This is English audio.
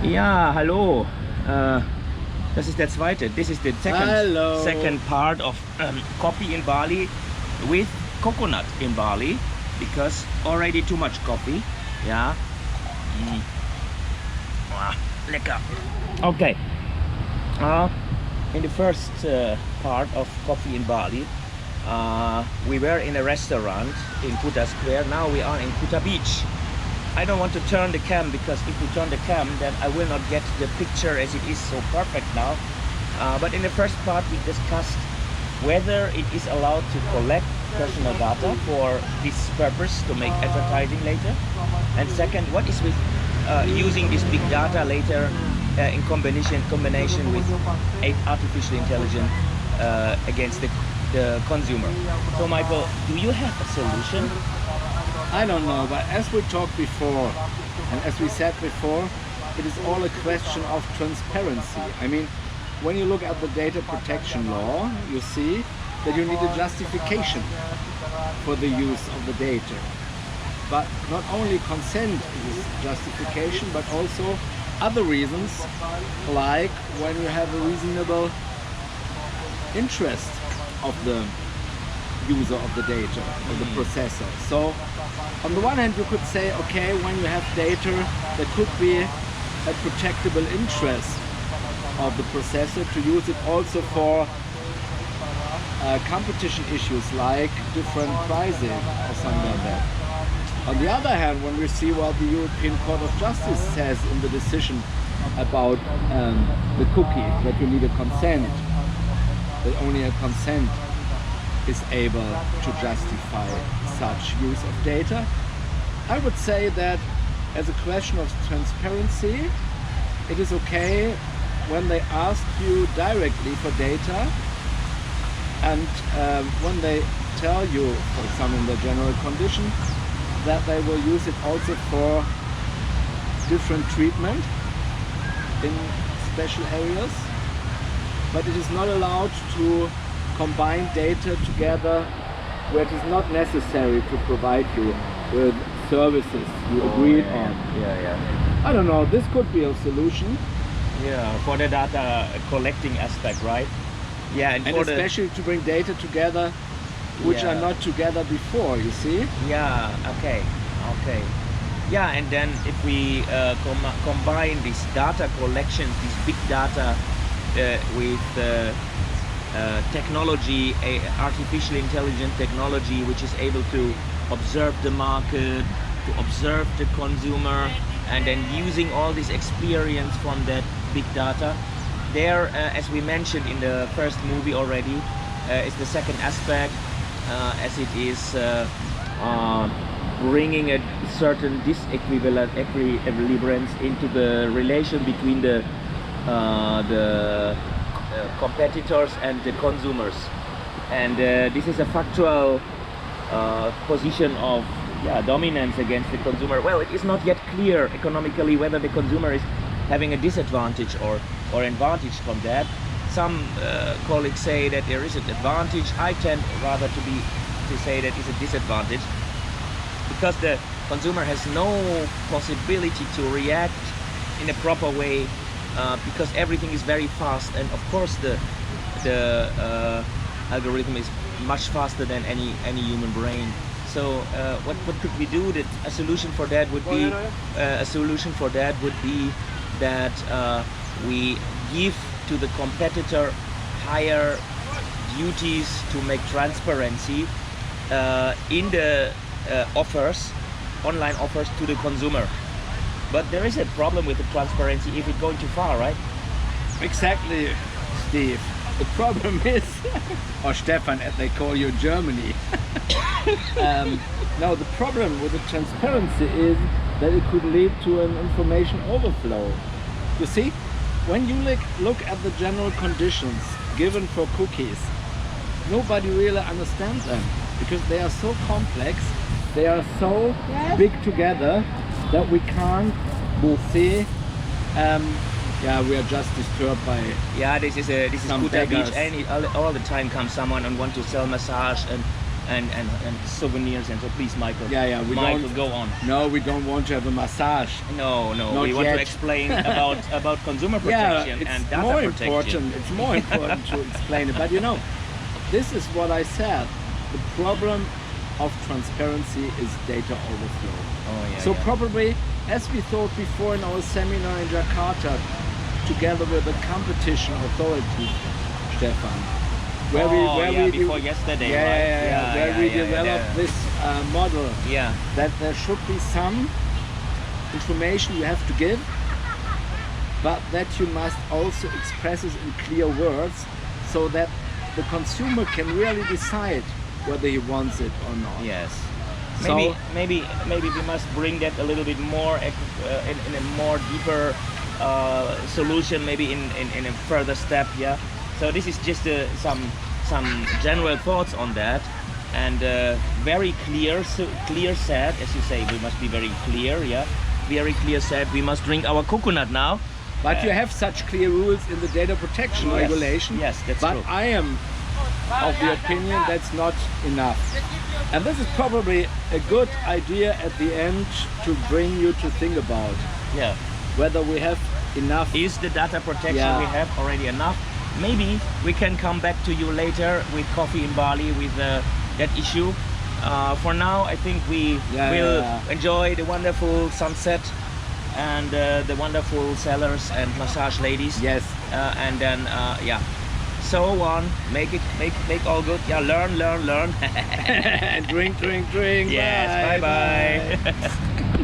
Ja, hallo. Das ist der zweite. This is the second part of coffee in Bali with coconut in Bali because already too much coffee. Ja. Lecker. Okay. In the first part of coffee in Bali, we were in a restaurant in Kuta Square. Now we are in Kuta Beach. I don't want to turn the cam because if we turn the cam, then I will not get the picture as it is so perfect now. But in the first part, we discussed whether it is allowed to collect personal data for this purpose to make advertising later. And second, what is with using this big data later in combination with artificial intelligence against the consumer. So Michael, do you have a solution? I don't know, but as we talked before, and as we said before, it is all a question of transparency. I mean, when you look at the data protection law, you see that you need a justification for the use of the data. But not only consent is justification, but also other reasons, like when you have a reasonable interest of the user of the data, of the processor. So on the one hand you could say, okay, when you have data, there could be a protectable interest of the processor to use it also for competition issues like different pricing or something like that. On the other hand, when we see what the European Court of Justice says in the decision about the cookie, that you need a consent, that only a consent is able to justify such use of data. I would say that as a question of transparency, it is okay when they ask you directly for data and when they tell you, for example in the general condition, that they will use it also for different treatment in special areas, but it is not allowed to combine data together where it is not necessary to provide you with services you agreed on. Yeah. I don't know, this could be a solution. Yeah, for the data collecting aspect, right? Yeah, and especially to bring data together which are not together before, you see? Yeah, okay. Yeah, and then if we combine this data collection, this big data with technology, artificial intelligence technology, which is able to observe the market, to observe the consumer, and then using all this experience from that big data. There, as we mentioned in the first movie already, is the second aspect, as it is bringing a certain disequilibrium into the relation between the competitors and the consumers, and this is a factual position of dominance against the consumer. Well, it is not yet clear economically whether the consumer is having a disadvantage or advantage from that. Some colleagues say that there is an advantage. I tend rather to say that it's a disadvantage because the consumer has no possibility to react in a proper way. Because everything is very fast, and of course the algorithm is much faster than any human brain. So what could we do? That a solution for that would be that we give to the competitor higher duties to make transparency in the online offers to the consumer. But there is a problem with the transparency if it's going too far, right? Exactly, Steve. The problem is, or Stefan as they call you in Germany. No, the problem with the transparency is that it could lead to an information overflow. You see, when you look at the general conditions given for cookies, nobody really understands them because they are so complex, they are so big together that we can't see. We are just disturbed by this is Kuta Beach, and all the time comes someone and want to sell massage, and and souvenirs. And so please, Michael. Yeah, we Michael, don't. go on. No, we don't want to have a massage. No, Not we want yet. to explain about consumer protection and data more protection. important. It's more important to explain it. But you know, this is what I said. The problem of transparency is data overflow. Oh yeah. So yeah. probably, as we thought before in our seminar in Jakarta, together with the competition authority, Stefan, where before yesterday, yeah, right? yeah, yeah, where we developed this model, Yeah. that there should be some information you have to give, but that you must also express it in clear words, so that the consumer can really decide whether he wants it or not. Yes. So- Maybe we must bring that a little bit more in a more deeper solution, maybe in a further step. Yeah. So this is just some general thoughts on that, and very clear said, as you say, we must be very clear. Yeah. Very clear said, we must drink our coconut now. But you have such clear rules in the data protection Yes, regulation. yes, that's but true. I am of the opinion that's not enough. And this is probably a good idea at the end to bring you to think about Yeah. whether we have enough. Is the data protection Yeah. we have already enough? Maybe we can come back to you later with Coffee in Bali with that issue. For now, I think we will enjoy the wonderful sunset and the wonderful sellers and massage ladies. Yes. And then yeah. So on, make all good. Yeah, learn. And drink. Yes, bye.